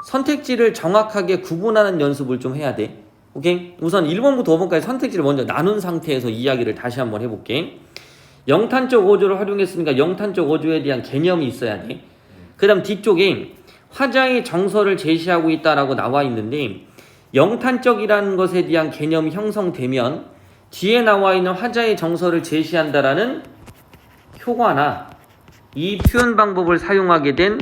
선택지를 정확하게 구분하는 연습을 좀 해야 돼. 오케이? 우선 1번부터 5번까지 선택지를 먼저 나눈 상태에서 이야기를 다시 한번 해볼게. 영탄적 어조를 활용했으니까 영탄적 어조에 대한 개념이 있어야 돼. 그 다음 뒤쪽에 화자의 정서를 제시하고 있다라고 나와 있는데 영탄적이라는 것에 대한 개념이 형성되면 뒤에 나와 있는 화자의 정서를 제시한다라는 효과나 이 표현 방법을 사용하게 된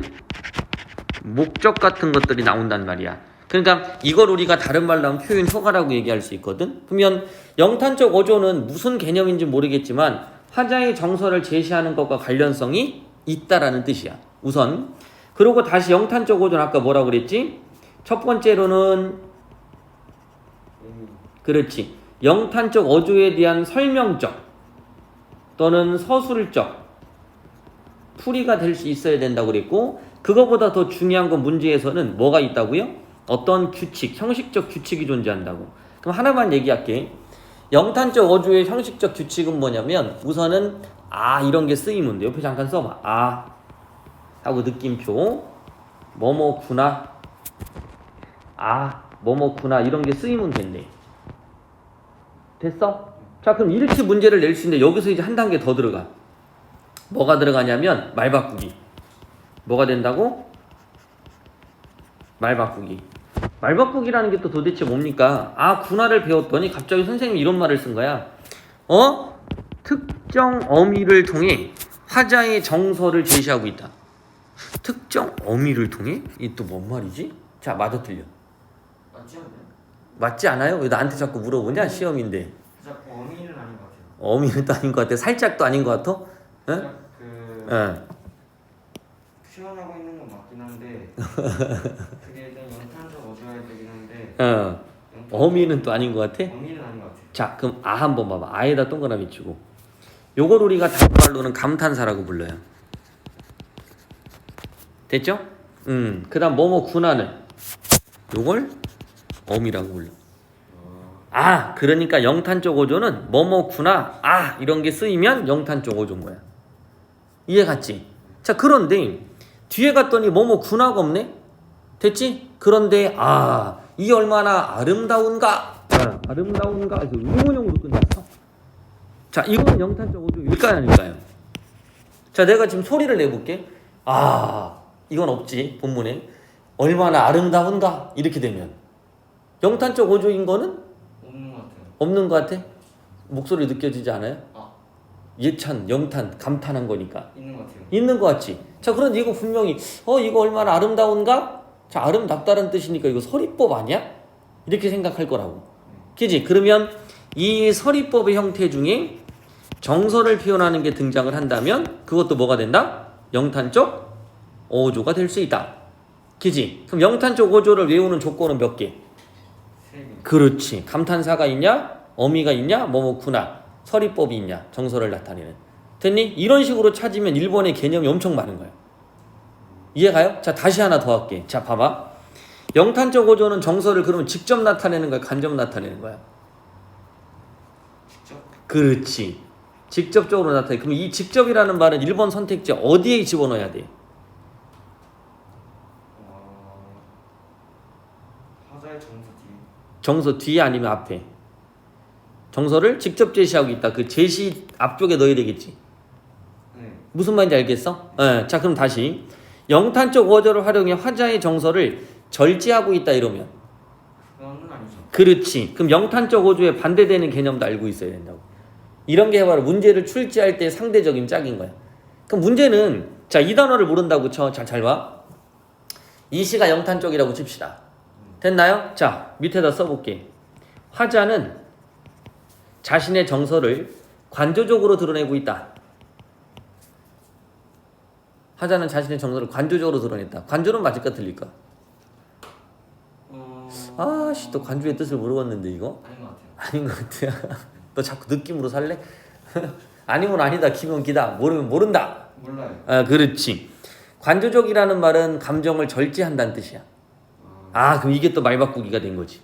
목적 같은 것들이 나온단 말이야. 그러니까 이걸 우리가 다른 말로 하면 표현 효과라고 얘기할 수 있거든. 그러면 영탄적 어조는 무슨 개념인지 모르겠지만 화자의 정서를 제시하는 것과 관련성이 있다라는 뜻이야. 우선 그리고 다시 영탄적 어조는 아까 뭐라고 그랬지? 첫 번째로는 그렇지. 영탄적 어조에 대한 설명적 또는 서술적 풀이가 될 수 있어야 된다고 그랬고 그거보다 더 중요한 건 문제에서는 뭐가 있다고요? 어떤 규칙, 형식적 규칙이 존재한다고. 그럼 하나만 얘기할게. 영탄적 어조의 형식적 규칙은 뭐냐면 우선은 이런 게 쓰이면 돼. 옆에 잠깐 써봐. 하고 느낌표 뭐뭐구나 뭐뭐구나 이런 게 쓰이면 된대. 됐어? 자 그럼 이렇게 문제를 낼 수 있는데 여기서 이제 한 단계 더 들어가. 뭐가 들어가냐면 말 바꾸기. 뭐가 된다고? 말 바꾸기. 말 바꾸기라는 게 또 도대체 뭡니까? 구나를 배웠더니 갑자기 선생님이 이런 말을 쓴 거야. 특정 어미를 통해 화자의 정서를 제시하고 있다. 특정 어미를 통해? 이게 또 뭔 말이지? 자, 맞아 틀려? 맞지 않나요? 맞지 않아요? 왜 나한테 자꾸 물어보냐? 시험인데. 자꾸 어미는 아닌 것 같아요. 어미는 또 아닌 것 같아. 살짝도 아닌 것 같아? 응? 살짝 표현하고 있는 건 맞긴 한데 그게 일단 영탄적 어조해야 되긴 한데 어미는 또 아닌 것 같아? 어미는 아닌 것 같아요. 자, 그럼 한번 봐봐. 아에다 동그라미 치고. 요걸 우리가 다른 말로는 감탄사라고 불러요. 됐죠? 그 다음 뭐뭐구나는 요걸 어미라고 불러. 그러니까 영탄적 어조는 뭐뭐구나 이런 게 쓰이면 영탄적 어조인 거야. 이해 갔지? 자, 그런데 뒤에 갔더니 뭐뭐구나가 없네? 됐지? 그런데 이게 얼마나 아름다운가? 아름다운가? 그래서 의문형으로 끝났어. 자, 이거는 영탄적 어조일까요? 아닐까요? 자, 내가 지금 소리를 내볼게. 이건 없지, 본문에. 얼마나 아름다운가? 이렇게 되면 영탄적 어조인 거는? 없는 것 같아요. 없는 것 같아? 목소리 느껴지지 않아요? 예찬, 영탄, 감탄한 거니까 있는 것 같아요. 있는 것 같지? 자, 그런데 이거 분명히 이거 얼마나 아름다운가? 자, 아름답다는 뜻이니까 이거 서리법 아니야? 이렇게 생각할 거라고. 그지? 그러면 이 서리법의 형태 중에 정서를 표현하는 게 등장을 한다면 그것도 뭐가 된다? 영탄적 어조가 될 수 있다. 그지? 그럼 영탄적 어조를 외우는 조건은 몇 개? 3개. 그렇지. 감탄사가 있냐? 어미가 있냐? 뭐뭐구나. 서리법이 있냐? 정서를 나타내는. 됐니? 이런 식으로 찾으면 1번의 개념이 엄청 많은 거야. 이해가요? 자, 다시 하나 더 할게. 자, 봐봐. 영탄적 어조는 정서를 그러면 직접 나타내는 거야? 간접 나타내는 거야? 직접? 그렇지. 직접적으로 나타내. 그럼 이 직접이라는 말은 1번 선택지 어디에 집어넣어야 돼? 화자의 정서 뒤. 정서 뒤에 아니면 앞에? 정서를 직접 제시하고 있다. 그 제시 앞쪽에 넣어야 되겠지. 네. 무슨 말인지 알겠어? 자, 그럼 다시 영탄적 어조를 활용해 화자의 정서를 절제하고 있다 이러면 그거는 아니죠. 그렇지. 그럼 영탄적 어조에 반대되는 개념도 알고 있어야 된다고. 이런 게 바로 문제를 출제할 때 상대적인 짝인 거야. 그럼 문제는 자, 이 단어를 모른다고 쳐. 잘 봐. 이 시가 영탄적이라고 칩시다. 됐나요? 자, 밑에다 써볼게. 화자는 자신의 정서를 관조적으로 드러내고 있다. 화자는 자신의 정서를 관조적으로 드러냈다. 관조는 맞을까 틀릴까? 또 관조의 뜻을 모르겠는데 이거? 아닌 것 같아요. 아닌 것 같아. 너 자꾸 느낌으로 살래? 아니면 아니다, 기면 기다, 모르면 모른다. 몰라요. 그렇지. 관조적이라는 말은 감정을 절제한다는 뜻이야. 그럼 이게 또 말 바꾸기가 된 거지.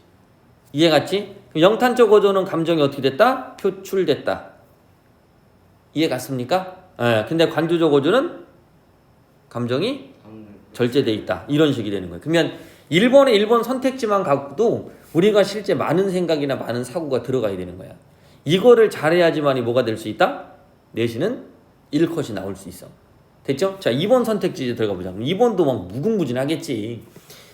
이해 갔지? 영탄적 어조는 감정이 어떻게 됐다? 표출됐다. 이해 갔습니까? 근데 관조적 어조는 감정이 절제돼 있다. 이런 식이 되는 거예요. 그러면 1번에 1번 선택지만 갖고도 우리가 실제 많은 생각이나 많은 사고가 들어가야 되는 거야. 이거를 잘해야지만이 뭐가 될 수 있다? 내신은 1컷이 나올 수 있어. 됐죠? 자, 2번 선택지 이제 들어가 보자. 2번도 막 무궁무진하겠지.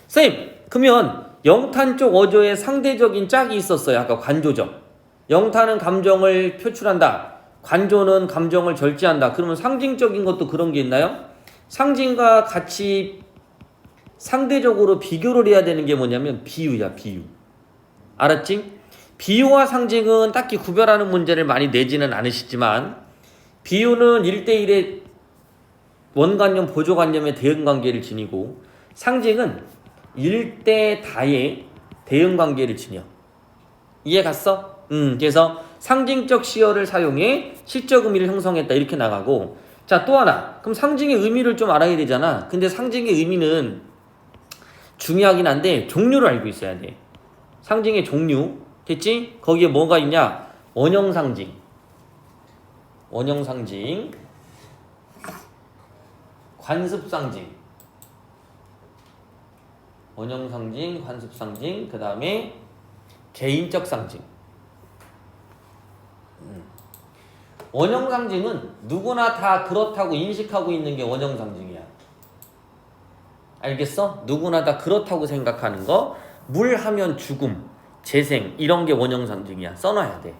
선생님, 그러면 영탄 쪽 어조에 상대적인 짝이 있었어요. 아까 관조적. 영탄은 감정을 표출한다. 관조는 감정을 절제한다. 그러면 상징적인 것도 그런 게 있나요? 상징과 같이 상대적으로 비교를 해야 되는 게 뭐냐면 비유야, 비유. 알았지? 비유와 상징은 딱히 구별하는 문제를 많이 내지는 않으시지만 비유는 1대1의 원관념, 보조관념의 대응관계를 지니고 상징은 1대 다의 대응관계를 지녀. 이해 갔어? 그래서 상징적 시어를 사용해 시적 의미를 형성했다 이렇게 나가고 자, 또 하나. 그럼 상징의 의미를 좀 알아야 되잖아. 근데 상징의 의미는 중요하긴 한데 종류를 알고 있어야 돼. 상징의 종류. 됐지? 거기에 뭐가 있냐? 원형상징. 원형상징. 관습상징. 원형상징, 관습상징. 그 다음에 개인적 상징. 원형상징은 누구나 다 그렇다고 인식하고 있는 게 원형상징이야. 알겠어? 누구나 다 그렇다고 생각하는 거. 물 하면 죽음, 재생 이런 게 원형상징이야. 써놔야 돼.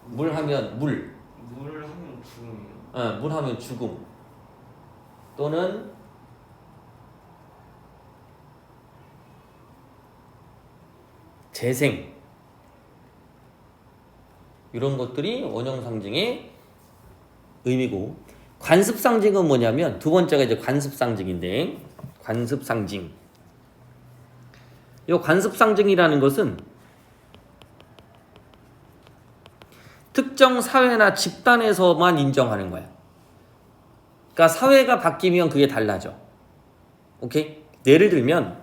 물 하면 물. 물 하면 죽음이에요. 물 하면 죽음. 또는 재생. 이런 것들이 원형상징의 의미고 관습상징은 뭐냐면 두 번째가 이제 관습상징인데 관습상징. 이 관습상징이라는 것은 특정 사회나 집단에서만 인정하는 거야. 그러니까 사회가 바뀌면 그게 달라져. 오케이? 예를 들면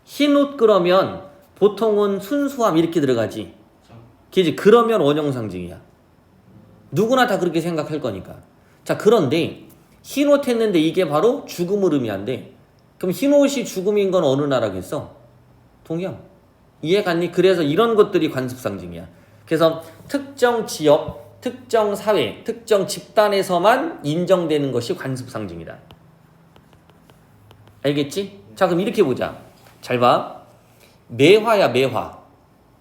흰 옷 그러면 보통은 순수함 이렇게 들어가지. 그지? 그러면 원형상징이야. 누구나 다 그렇게 생각할 거니까. 자, 그런데 흰 옷 했는데 이게 바로 죽음을 의미한대. 그럼 흰 옷이 죽음인 건 어느 나라겠어? 동양. 이해 갔니? 그래서 이런 것들이 관습상징이야. 그래서 특정 지역, 특정 사회, 특정 집단에서만 인정되는 것이 관습상징이다. 알겠지? 자, 그럼 이렇게 보자. 잘 봐. 매화야, 매화.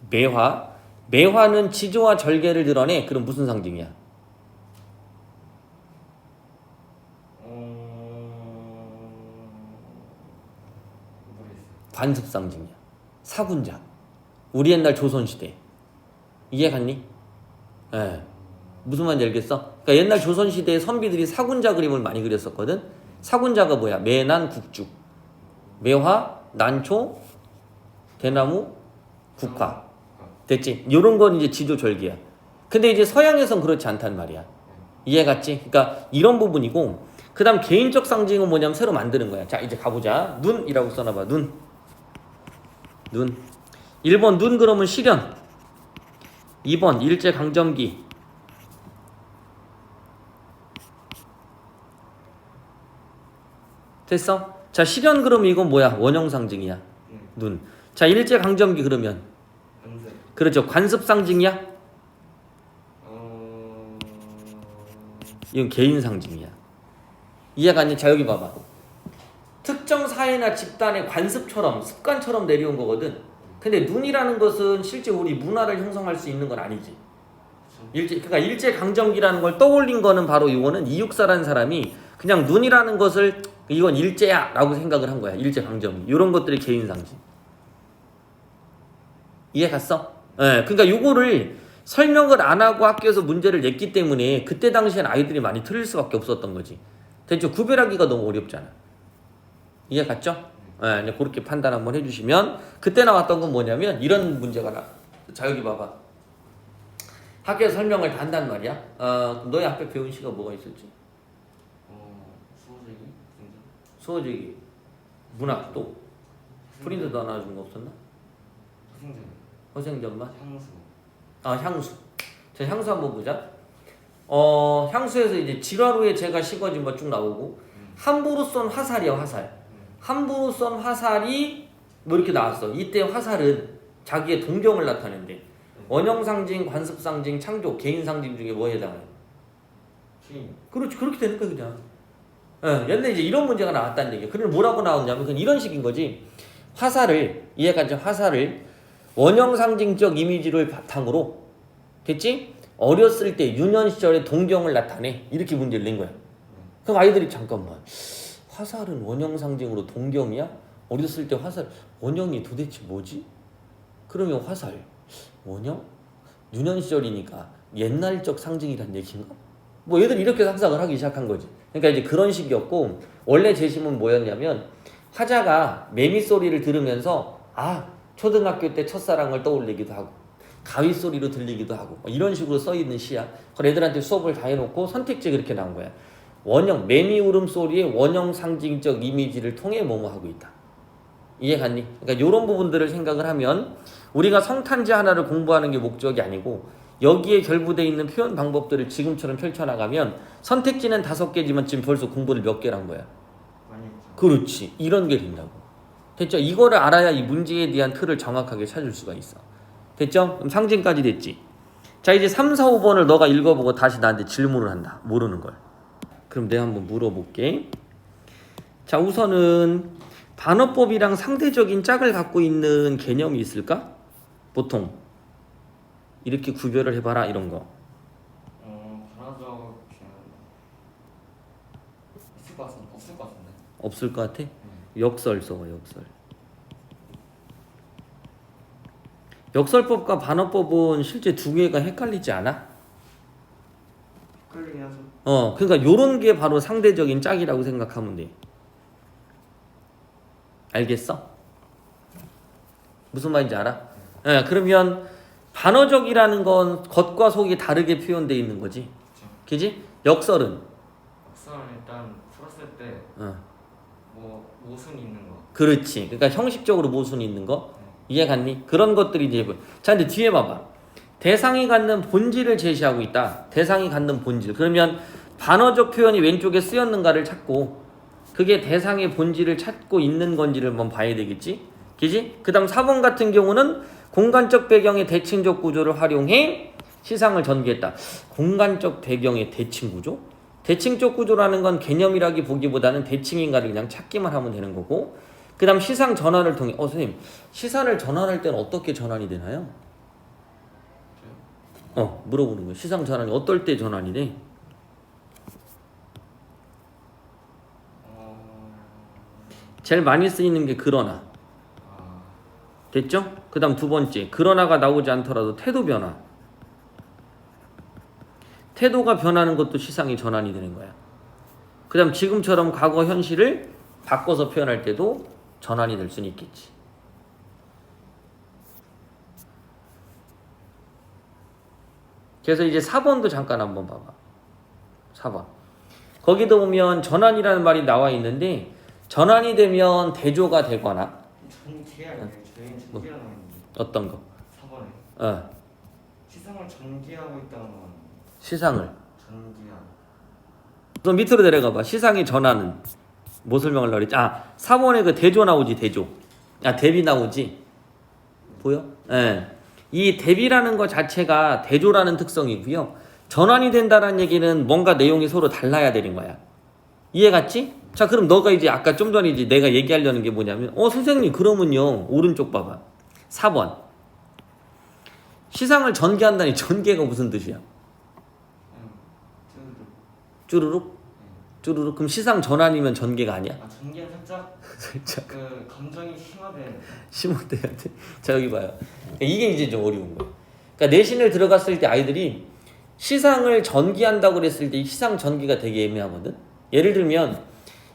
매화. 매화는 지조와 절개를 드러내. 그럼 무슨 상징이야? 모르겠어요. 관습상징이야. 사군자. 우리 옛날 조선시대. 이해 갔니? 예. 무슨 말인지 알겠어? 그러니까 옛날 조선시대에 선비들이 사군자 그림을 많이 그렸었거든? 사군자가 뭐야? 매난 국죽. 매화, 난초, 대나무, 국화. 됐지? 요런 건 이제 지조절기야. 근데 이제 서양에선 그렇지 않단 말이야. 이해 갔지? 그러니까 이런 부분이고 그 다음 개인적 상징은 뭐냐면 새로 만드는 거야. 자, 이제 가보자. 눈이라고 써놔봐. 눈. 눈. 1번 눈 그러면 실현. 2번 일제강점기. 됐어? 자, 실현 그러면 이건 뭐야? 원형상징이야. 눈. 자, 일제강점기 그러면 연습. 그렇죠. 관습상징이야? 이건 개인상징이야. 이해가 안 돼? 자, 여기 봐봐. 특정 사회나 집단의 관습처럼 습관처럼 내려온 거거든. 근데 눈이라는 것은 실제 우리 문화를 형성할 수 있는 건 아니지. 그러니까 일제강점기라는 걸 떠올린 거는 바로 이거는 이육사라는 사람이 그냥 눈이라는 것을 이건 일제야 라고 생각을 한 거야. 일제강점기. 이런 것들이 개인상징. 이해 갔어? 예, 그러니까 요거를 설명을 안 하고 학교에서 문제를 냈기 때문에 그때 당시엔 아이들이 많이 틀릴 수밖에 없었던 거지. 대체 구별하기가 너무 어렵잖아. 이해 갔죠? 예, 이제 그렇게 판단 한번 해주시면 그때 나왔던 건 뭐냐면 이런 문제가 나. 자, 여기 봐봐. 학교에서 설명을 다 한단 말이야. 너희 앞에 배운 시가 뭐가 있었지? 수호제기? 등등. 수어제기, 문학 또 프린트도 하나 준 거 없었나? 허생전. 허생전만? 향수. 향수. 자, 향수 한번 보자. 향수에서 이제 질화로에 제가 식어진 거 쭉 나오고 함부로 쏜 화살이야, 화살. 함부로선 화살이 뭐 이렇게 나왔어. 이때 화살은 자기의 동경을 나타낸대. 원형 상징, 관습 상징, 창조, 개인 상징 중에 뭐에 해당해? 키. 그렇지, 그렇게 되는 거야 그냥. 옛날에 이제 이런 문제가 나왔다는 얘기야. 그럼 뭐라고 나왔냐면 그건 이런 식인 거지. 화살을 이해가지? 화살을 원형 상징적 이미지를 바탕으로 됐지? 어렸을 때 유년 시절의 동경을 나타내 이렇게 문제를 낸 거야. 그럼 아이들이 잠깐만 화살은 원형 상징으로 동경이야? 어렸을 때 화살 원형이 도대체 뭐지? 그러면 화살 원형? 유년 시절이니까 옛날적 상징이란 얘기인가? 뭐 애들이 이렇게 상상을 하기 시작한 거지. 그러니까 이제 그런 식이었고 원래 재심은 뭐였냐면 화자가 매미 소리를 들으면서 초등학교 때 첫사랑을 떠올리기도 하고 가위 소리로 들리기도 하고 뭐 이런 식으로 써 있는 시야. 그걸 애들한테 수업을 다 해놓고 선택지 그렇게 나온 거야. 원형 매미 울음소리의 원형 상징적 이미지를 통해 뭐뭐 하고 있다. 이해갔니? 그러니까 이런 부분들을 생각을 하면 우리가 성탄지 하나를 공부하는 게 목적이 아니고 여기에 결부되어 있는 표현 방법들을 지금처럼 펼쳐나가면 선택지는 5개지만 지금 벌써 공부를 몇 개를 한 거야. 많이 했죠. 그렇지. 이런 게 된다고. 됐죠? 이거를 알아야 이 문제에 대한 틀을 정확하게 찾을 수가 있어. 됐죠? 그럼 상징까지 됐지. 자, 이제 3, 4, 5번을 너가 읽어보고 다시 나한테 질문을 한다. 모르는 걸. 그럼 내가 한번 물어볼게. 자, 우선은 반어법이랑 상대적인 짝을 갖고 있는 개념이 있을까? 보통 이렇게 구별을 해봐라 이런 거. 반화적 있을 것 같은데 없을 것 같은데. 없을 것 같아? 역설 써봐. 역설. 역설법과 반어법은 실제 두 개가 헷갈리지 않아? 헷갈리긴 하죠. 그러니까 요런 게 바로 상대적인 짝이라고 생각하면 돼. 알겠어? 무슨 말인지 알아? 그러면 반어적이라는 건 겉과 속이 다르게 표현되어 있는 거지. 그지? 역설은? 역설은 일단 풀었을 때 뭐 모순이 있는 거. 그렇지. 그러니까 형식적으로 모순이 있는 거. 이해 갔니? 그런 것들이 이제 자, 근데 뒤에 봐봐. 대상이 갖는 본질을 제시하고 있다. 대상이 갖는 본질. 그러면 반어적 표현이 왼쪽에 쓰였는가를 찾고 그게 대상의 본질을 찾고 있는 건지를 한번 봐야 되겠지? 그지? 그 다음 4번 같은 경우는 공간적 배경의 대칭적 구조를 활용해 시상을 전개했다. 공간적 배경의 대칭 구조? 대칭적 구조라는 건 개념이라기 보기보다는 대칭인가를 그냥 찾기만 하면 되는 거고 그 다음 시상 전환을 통해 선생님 시상을 전환할 때는 어떻게 전환이 되나요? 물어보는 거예요. 시상 전환이 어떨 때 전환이 돼? 제일 많이 쓰이는 게 그러나. 됐죠? 그 다음 두 번째 그러나가 나오지 않더라도 태도 변화. 태도가 변하는 것도 시상이 전환이 되는 거야. 그 다음 지금처럼 과거 현실을 바꿔서 표현할 때도 전환이 될 수는 있겠지. 그래서 이제 4번도 잠깐 한번 봐봐. 4번. 거기도 보면 전환이라는 말이 나와 있는데 전환이 되면 대조가 되거나 전개 아니에요? 저희는 전개라는 거. 어떤 거? 4번에 시상을 전개하고 있다는 거. 시상을 전개하고. 또 밑으로 내려가봐. 시상의 전환은 뭐 설명하려고 그랬지? 4번에 그 대조 나오지. 대조. 대비 나오지. 보여? 이 대비라는 것 자체가 대조라는 특성이고요. 전환이 된다는 얘기는 뭔가 내용이 서로 달라야 되는 거야. 이해 갔지? 자, 그럼 너가 이제 아까 좀 전에 이제 내가 얘기하려는 게 뭐냐면 선생님 그러면요 오른쪽 봐봐. 4번 시상을 전개한다니 전개가 무슨 뜻이야? 쭈루룩? 쭈루룩? 그럼 시상 전환이면 전개가 아니야? 전개는 살짝 그 감정이 심어돼야 돼. 자, 여기 봐요. 이게 이제 좀 어려운 거야. 그러니까 내신을 들어갔을 때 아이들이 시상을 전개한다고 그랬을 때 이 시상 전개가 되게 애매하거든. 예를 들면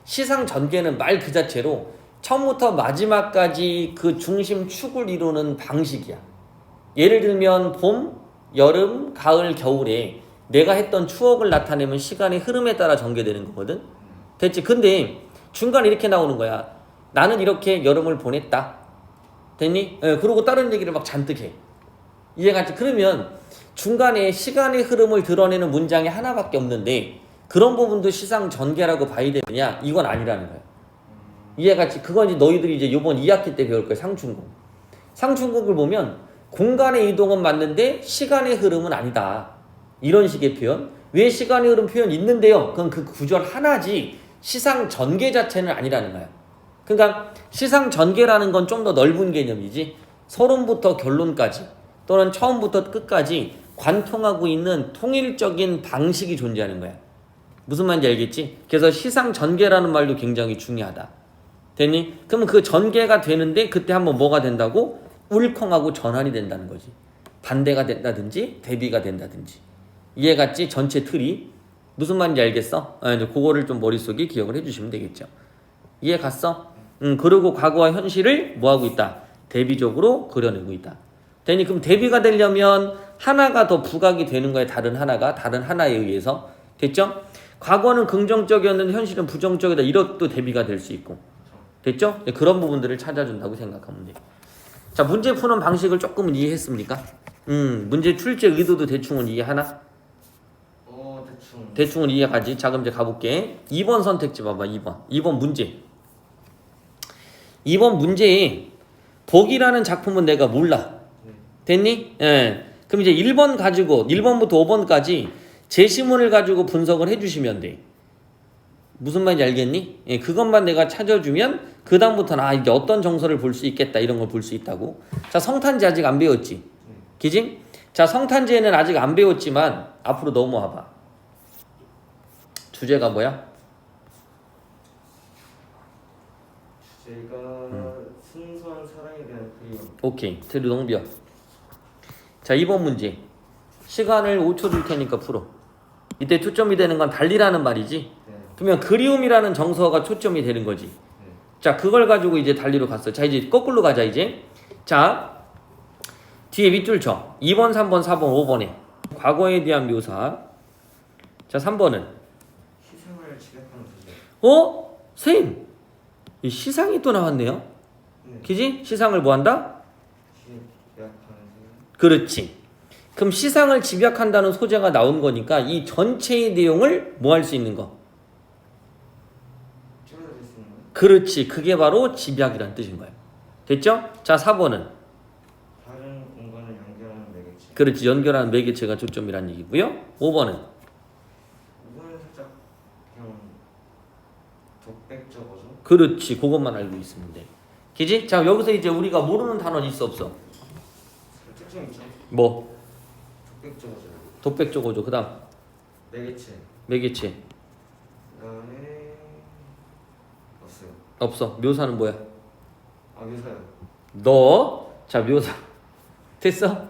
시상 전개는 말 그 자체로 처음부터 마지막까지 그 중심 축을 이루는 방식이야. 예를 들면 봄, 여름, 가을, 겨울에 내가 했던 추억을 나타내면 시간의 흐름에 따라 전개되는 거거든. 됐지? 근데 중간에 이렇게 나오는 거야. 나는 이렇게 여름을 보냈다. 됐니? 그러고 다른 얘기를 막 잔뜩 해. 이해가지? 그러면 중간에 시간의 흐름을 드러내는 문장이 하나밖에 없는데 그런 부분도 시상 전개라고 봐야 되느냐? 이건 아니라는 거야. 이해갔지? 그건 이제 너희들이 이제 요번 2학기 때 배울 거야. 상충곡. 상충곡을 보면 공간의 이동은 맞는데 시간의 흐름은 아니다. 이런 식의 표현. 왜 시간의 흐름 표현 있는데요? 그건 그 구절 하나지 시상 전개 자체는 아니라는 거야. 그러니까 시상 전개라는 건 좀 더 넓은 개념이지. 서론부터 결론까지 또는 처음부터 끝까지 관통하고 있는 통일적인 방식이 존재하는 거야. 무슨 말인지 알겠지? 그래서 시상 전개라는 말도 굉장히 중요하다. 됐니? 그러면 그 전개가 되는데 그때 한번 뭐가 된다고? 울컹하고 전환이 된다는 거지. 반대가 된다든지 대비가 된다든지. 이해갔지? 전체 틀이. 무슨 말인지 알겠어? 이제 그거를 좀 머릿속에 기억을 해주시면 되겠죠. 이해 갔어? 그리고 과거와 현실을 뭐하고 있다? 대비적으로 그려내고 있다. 되니? 그럼 대비가 되려면 하나가 더 부각이 되는 거야. 다른 하나에 의해서. 됐죠? 과거는 긍정적이었는데 현실은 부정적이다. 이것도 대비가 될 수 있고. 됐죠? 그런 부분들을 찾아준다고 생각하면 돼. 자, 문제 푸는 방식을 조금은 이해했습니까? 문제 출제 의도도 대충은 이해하나? 대충. 대충은 이해가지. 자, 그럼 이제 가볼게. 2번 선택지 봐봐. 2번 문제. 2번 문제에 복이라는 작품은 내가 몰라. 됐니? 예. 그럼 이제 1번 가지고 1번부터 5번까지 제시문을 가지고 분석을 해주시면 돼. 무슨 말인지 알겠니? 예, 그것만 내가 찾아주면 그 다음부터는 이게 어떤 정서를 볼 수 있겠다 이런 걸 볼 수 있다고. 자, 성탄제 아직 안 배웠지? 그지? 자, 성탄제는 아직 안 배웠지만 앞으로 넘어와봐. 주제가 뭐야? 주제가 순수한 사랑에 대한 그리움. 오케이. 들이 넘겨. 자, 2번 문제. 시간을 5초 줄 테니까 풀어. 이때 초점이 되는 건 달리라는 말이지. 네. 그러면 그리움이라는 정서가 초점이 되는 거지. 네. 자, 그걸 가지고 이제 달리로 갔어. 자, 이제 거꾸로 가자 이제. 자, 뒤에 밑줄 쳐. 2번, 3번, 4번, 5번에 과거에 대한 묘사. 자, 3번은 시상을 지각하는 주제. 선생님, 이 시상이 또 나왔네요. 네. 그지? 시상을 뭐 한다? 지각하는 주제. 그렇지. 그럼 시상을 집약한다는 소재가 나온 거니까 이 전체의 내용을 뭐 할 수 있는 거? 찍어줄 수 있는 거예요? 그렇지. 그게 바로 집약이란 뜻인 거예요. 됐죠? 자, 4번은 다른 공간을 연결하는 매개체. 그렇지. 연결하는 매개체가 초점이란 얘기고요. 5번은 이거는 살짝 그냥 독백적어죠. 그렇지. 그것만 알고 있으면 돼. 그지? 자, 여기서 이제 우리가 모르는 단어는 있어 없어? 특징 있죠. 뭐? 독백적어죠. 독백적어죠. 그 다음 매개체. 매개체 그다음에 없어요. 없어. 묘사는 뭐야? 묘사요. 너. 자, 묘사 됐어?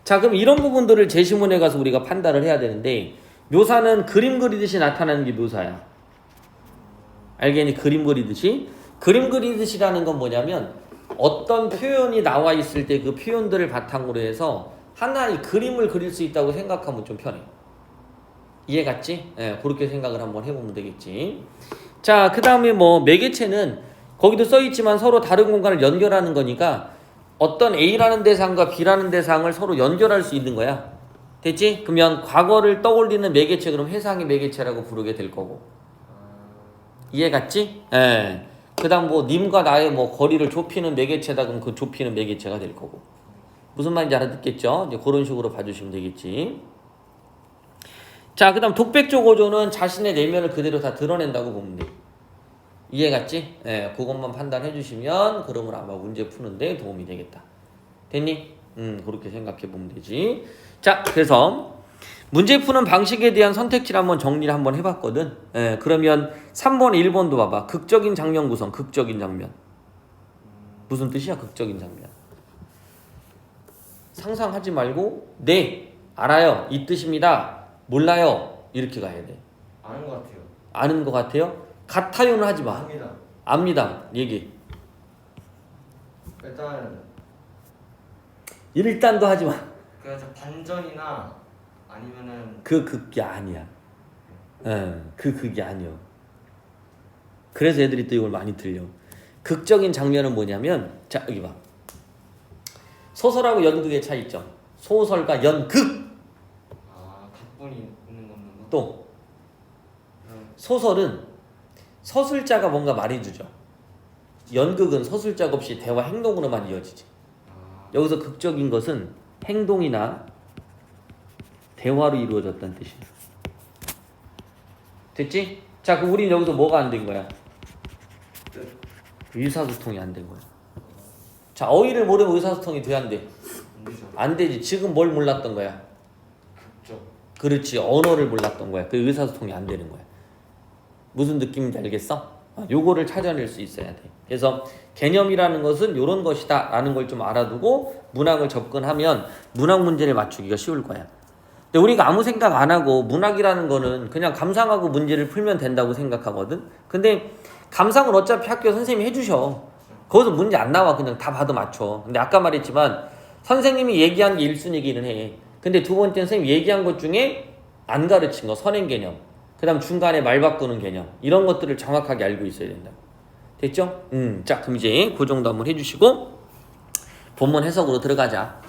자, 그럼 이런 부분들을 제시문에 가서 우리가 판단을 해야 되는데 묘사는 그림 그리듯이 나타나는 게 묘사야. 알겠니? 그림 그리듯이. 그림 그리듯이라는 건 뭐냐면 어떤 표현이 나와 있을 때 그 표현들을 바탕으로 해서 하나의 그림을 그릴 수 있다고 생각하면 좀 편해. 이해 갔지? 그렇게 생각을 한번 해보면 되겠지. 자, 그 다음에 뭐 매개체는 거기도 써있지만 서로 다른 공간을 연결하는 거니까 어떤 A라는 대상과 B라는 대상을 서로 연결할 수 있는 거야. 됐지? 그러면 과거를 떠올리는 매개체 그럼 해상의 매개체라고 부르게 될 거고. 이해 갔지? 그 다음 뭐 님과 나의 뭐 거리를 좁히는 매개체다 그럼 그 좁히는 매개체가 될 거고. 무슨 말인지 알아듣겠죠? 이제 그런 식으로 봐주시면 되겠지. 자, 그 다음 독백적 어조는 자신의 내면을 그대로 다 드러낸다고 보면 돼. 이해 갔지? 그것만 판단해 주시면 그러면 아마 문제 푸는데 도움이 되겠다. 됐니? 그렇게 생각해 보면 되지. 자, 그래서 문제 푸는 방식에 대한 선택지를 한번 정리를 한번 해봤거든. 그러면 3번, 1번도 봐봐. 극적인 장면 구성, 극적인 장면. 무슨 뜻이야, 극적인 장면? 상상하지 말고, 네, 알아요. 이 뜻입니다. 몰라요. 이렇게 가야 돼. 아는 것 같아요. 아는 것 같아요? 같아요는 하지 마. 압니다. 압니다. 얘기. 일단도 하지 마. 그래서 반전이나 아니면은 그 극이 아니야. 그 극이 아니야. 그래서 애들이 또 이걸 많이 들려. 극적인 장면은 뭐냐면, 자, 여기 봐. 소설하고 연극의 차이점. 소설과 연극. 각본이 있는 거는 또 소설은 서술자가 뭔가 말해주죠. 연극은 서술자가 없이 대화 행동으로만 이어지지. 여기서 극적인 것은 행동이나 대화로 이루어졌다는 뜻이야. 됐지? 자, 그럼 우린 여기서 뭐가 안 된 거야? 의사소통이 안 된 거야. 자, 어휘를 모르면 의사소통이 돼, 안 돼? 안 되지. 지금 뭘 몰랐던 거야? 극적. 그렇지. 언어를 몰랐던 거야. 그 의사소통이 안 되는 거야. 무슨 느낌인지 알겠어? 요거를 찾아낼 수 있어야 돼. 그래서 개념이라는 것은 요런 것이다 라는 걸 좀 알아두고 문학을 접근하면 문학 문제를 맞추기가 쉬울 거야. 근데 우리가 아무 생각 안 하고 문학이라는 거는 그냥 감상하고 문제를 풀면 된다고 생각하거든. 근데 감상은 어차피 학교 선생님이 해주셔. 거기서 문제 안 나와. 그냥 다 봐도 맞춰. 근데 아까 말했지만 선생님이 얘기한 게 1순위기는 해. 근데 두 번째는 선생님이 얘기한 것 중에 안 가르친 거, 선행 개념. 그 다음 중간에 말 바꾸는 개념. 이런 것들을 정확하게 알고 있어야 된다고. 됐죠? 자, 그럼 이제 그 정도 한번 해주시고 본문 해석으로 들어가자.